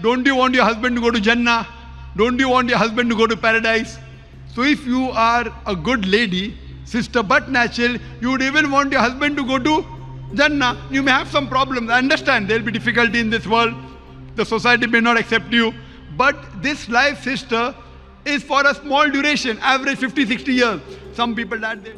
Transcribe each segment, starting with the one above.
don't you want your husband to go to Jannah? Don't you want your husband to go to paradise? So if you are a good lady, sister, but natural, you would even want your husband to go to Jannah. You may have some problems. I understand there will be difficulty in this world. The society may not accept you. But this life, sister, is for a small duration, average 50-60 years. Some people that they...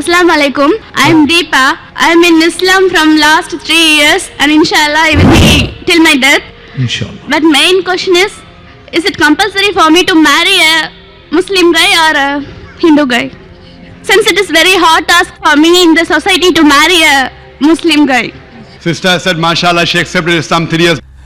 Assalamu alaikum. I am Deepa. I am in Islam from last 3 years and inshallah I will be till my death. Inshallah. But main question is it compulsory for me to marry a Muslim guy or a Hindu guy? Since it is very hard task for me in the society to marry a Muslim guy. Sister said, MashaAllah, she accepted Islam 3 years.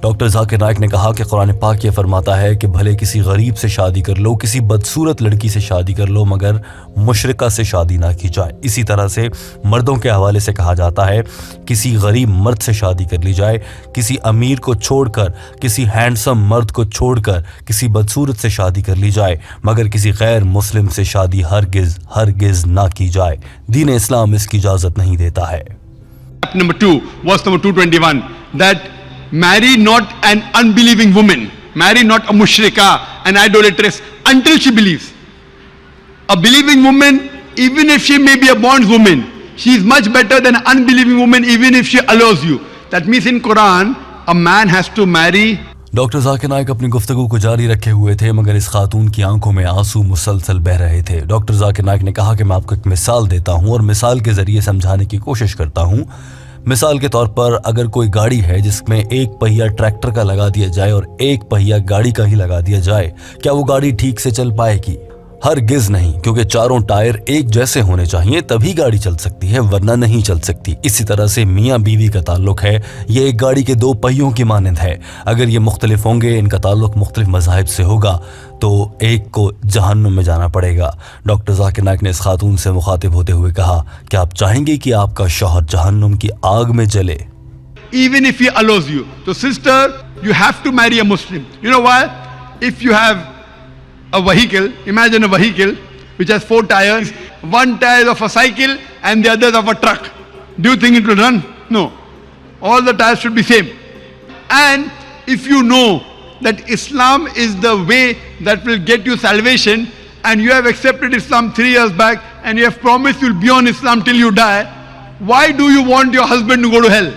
Doctor Zakir Naik نے کہا کہ قرآن پاک یہ فرماتا ہے کہ بھلے کسی غریب سے شادی کر لو، کسی بدصورت لڑکی سے شادی کر لو، مگر مشرکہ سے شادی نہ کی جائے۔ اسی طرح سے مردوں کے حوالے سے کہا جاتا ہے کسی غریب مرد سے شادی کر لی جائے، کسی امیر کو چھوڑ کر، کسی ہینڈسم مرد کو چھوڑ کر کسی بدصورت سے شادی کر لی جائے، مگر کسی غیر مسلم سے شادی ہرگز نہ کی جائے۔ دین اسلام اس کی اجازت نہیں دیتا ہے۔ Number 2, verse number 221, that marry not an unbelieving woman, marry not a mushrika, an idolatress, until she believes. A believing woman, even if she may be a bondswoman, she is much better than an unbelieving woman, even if she allows you. That means in Quran, a man has to marry. Doctor Zakir Naik اپنی گفتگو کو جاری رکھے ہوئے تھے، مگر اس خاتون کی آنکھوں میں آنسو مسلسل بہہ رہے تھے۔ ڈاکٹر ذاکر نائک نے کہا کہ میں آپ کو ایک مثال دیتا ہوں اور مثال کے ذریعے سمجھانے کی کوشش کرتا ہوں۔ مثال کے طور پر اگر کوئی گاڑی ہے جس میں ایک پہیہ ٹریکٹر کا لگا دیا جائے اور ایک پہیہ گاڑی کا ہی لگا دیا جائے، کیا وہ گاڑی ٹھیک سے چل پائے گی؟ ہرگز نہیں، کیونکہ چاروں ٹائر ایک جیسے ہونے چاہیے تبھی گاڑی چل سکتی ہے، ورنہ نہیں چل سکتی۔ اسی طرح سے میاں بیوی کا تعلق ہے، یہ ایک گاڑی کے دو پہیوں کی مانند ہے۔ اگر یہ مختلف ہوں گے، ان کا تعلق مختلف مذاہب سے ہوگا، تو ایک کو جہنم میں جانا پڑے گا۔ ڈاکٹر ذاکر نائک نے اس خاتون سے مخاطب ہوتے ہوئے کہا کہ آپ چاہیں گے کہ آپ کا شوہر جہنم کی آگ میں جلے؟ Even if he allows you. So sister, you have to marry a Muslim. You know why? If you have a vehicle, imagine a vehicle which has 4 tires, one tire of a cycle and the other of a truck. Do you think it will run? No. All the tires should be same. And if you know that Islam is the way that will get you salvation, and you have accepted Islam 3 years back and you have promised you'll be on Islam till you die, why do you want your husband to go to hell?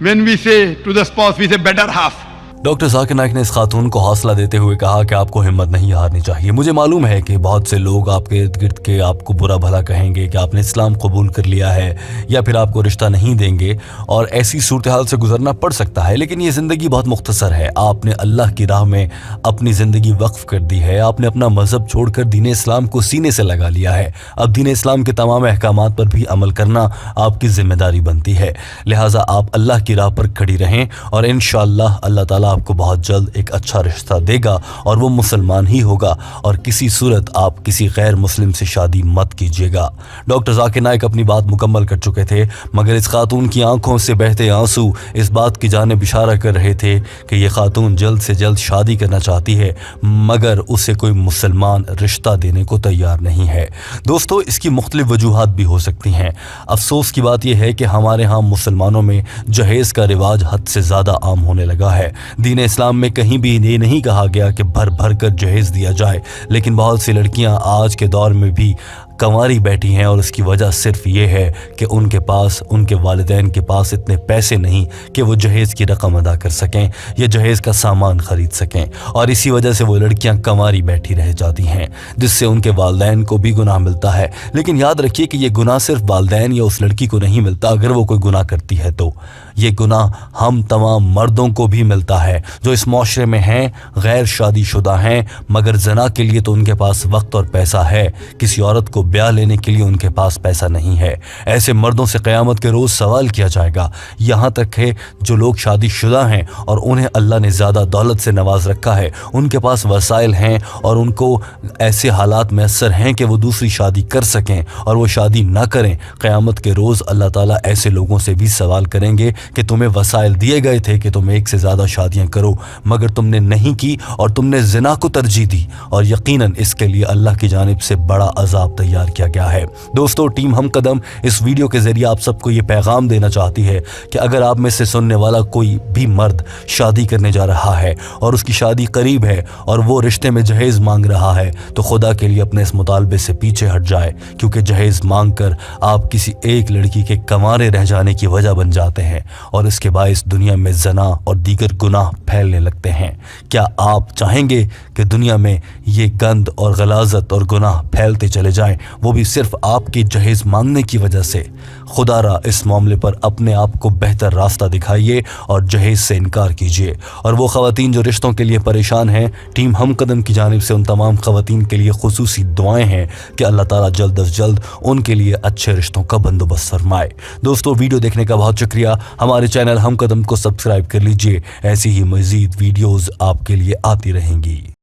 When we say to the spouse, we say better half. Doctor Zakir Naik نے اس خاتون کو حوصلہ دیتے ہوئے کہا کہ آپ کو ہمت نہیں ہارنی چاہیے۔ مجھے معلوم ہے کہ بہت سے لوگ آپ کے ارد گرد کے آپ کو برا بھلا کہیں گے کہ آپ نے اسلام قبول کر لیا ہے یا پھر آپ کو رشتہ نہیں دیں گے، اور ایسی صورتحال سے گزرنا پڑ سکتا ہے، لیکن یہ زندگی بہت مختصر ہے۔ آپ نے اللہ کی راہ میں اپنی زندگی وقف کر دی ہے، آپ نے اپنا مذہب چھوڑ کر دین اسلام کو سینے سے لگا لیا ہے۔ اب دین اسلام کے تمام احکامات پر بھی عمل کرنا آپ کی ذمہ داری بنتی ہے، لہٰذا آپ اللہ کی راہ پر کھڑی رہیں، اور انشاءاللہ اللہ تعالیٰ آپ کو بہت جلد ایک اچھا رشتہ دے گا، اور وہ مسلمان ہی ہوگا، اور کسی صورت آپ کسی غیر مسلم سے شادی مت کیجیے گا۔ ڈاکٹر ذاکر نائک اپنی بات مکمل کر چکے تھے، مگر اس خاتون کی آنکھوں سے بہتے آنسو اس بات کی جانب اشارہ کر رہے تھے کہ یہ خاتون جلد سے جلد شادی کرنا چاہتی ہے، مگر اسے کوئی مسلمان رشتہ دینے کو تیار نہیں ہے۔ دوستو، اس کی مختلف وجوہات بھی ہو سکتی ہیں۔ افسوس کی بات یہ ہے کہ ہمارے ہاں مسلمانوں میں جہیز کا رواج حد سے زیادہ عام ہونے لگا ہے۔ دین اسلام میں کہیں بھی یہ نہیں کہا گیا کہ بھر بھر کر جہیز دیا جائے، لیکن بہت سی لڑکیاں آج کے دور میں بھی کنواری بیٹھی ہیں، اور اس کی وجہ صرف یہ ہے کہ ان کے پاس، ان کے والدین کے پاس اتنے پیسے نہیں کہ وہ جہیز کی رقم ادا کر سکیں یا جہیز کا سامان خرید سکیں، اور اسی وجہ سے وہ لڑکیاں کنواری بیٹھی رہ جاتی ہیں، جس سے ان کے والدین کو بھی گناہ ملتا ہے۔ لیکن یاد رکھیے کہ یہ گناہ صرف والدین یا اس لڑکی کو نہیں ملتا، اگر وہ کوئی گناہ کرتی ہے تو یہ گناہ ہم تمام مردوں کو بھی ملتا ہے جو اس معاشرے میں ہیں، غیر شادی شدہ ہیں، مگر زنا کے لیے تو ان کے پاس وقت اور پیسہ ہے، کسی عورت کو بیاہ لینے کے لیے ان کے پاس پیسہ نہیں ہے۔ ایسے مردوں سے قیامت کے روز سوال کیا جائے گا، یہاں تک کہ جو لوگ شادی شدہ ہیں اور انہیں اللہ نے زیادہ دولت سے نواز رکھا ہے، ان کے پاس وسائل ہیں اور ان کو ایسے حالات میسر ہیں کہ وہ دوسری شادی کر سکیں اور وہ شادی نہ کریں، قیامت کے روز اللہ تعالیٰ ایسے لوگوں سے بھی سوال کریں گے کہ تمہیں وسائل دیے گئے تھے کہ تم ایک سے زیادہ شادیاں کرو، مگر تم نے نہیں کی اور تم نے زنا کو ترجیح دی، اور یقیناً اس کے لیے اللہ کی جانب سے بڑا عذاب تیار کیا گیا ہے۔ دوستو، ٹیم ہم قدم اس ویڈیو کے ذریعے آپ سب کو یہ پیغام دینا چاہتی ہے کہ اگر آپ میں سے سننے والا کوئی بھی مرد شادی کرنے جا رہا ہے اور اس کی شادی قریب ہے اور وہ رشتے میں جہیز مانگ رہا ہے، تو خدا کے لیے اپنے اس مطالبے سے پیچھے ہٹ جائے، کیونکہ جہیز مانگ کر آپ کسی ایک لڑکی کے کنوارے رہ جانے کی وجہ بن جاتے ہیں، اور اس کے باعث دنیا میں زنا اور دیگر گناہ پھیلنے لگتے ہیں۔ کیا آپ چاہیں گے کہ دنیا میں یہ گند اور غلاظت اور گناہ پھیلتے چلے جائیں؟ وہ بھی صرف آپ کے جہیز مانگنے کی وجہ سے، خدا را اس معاملے پر اپنے آپ کو بہتر راستہ دکھائیے اور جہیز سے انکار کیجیے۔ اور وہ خواتین جو رشتوں کے لیے پریشان ہیں، ٹیم ہم قدم کی جانب سے ان تمام خواتین کے لیے خصوصی دعائیں ہیں کہ اللہ تعالیٰ جلد از جلد ان کے لیے اچھے رشتوں کا بندوبست فرمائے۔ دوستو، ویڈیو دیکھنے کا بہت شکریہ۔ ہمارے چینل ہم قدم کو سبسکرائب کر لیجئے، ایسی ہی مزید ویڈیوز آپ کے لیے آتی رہیں گی۔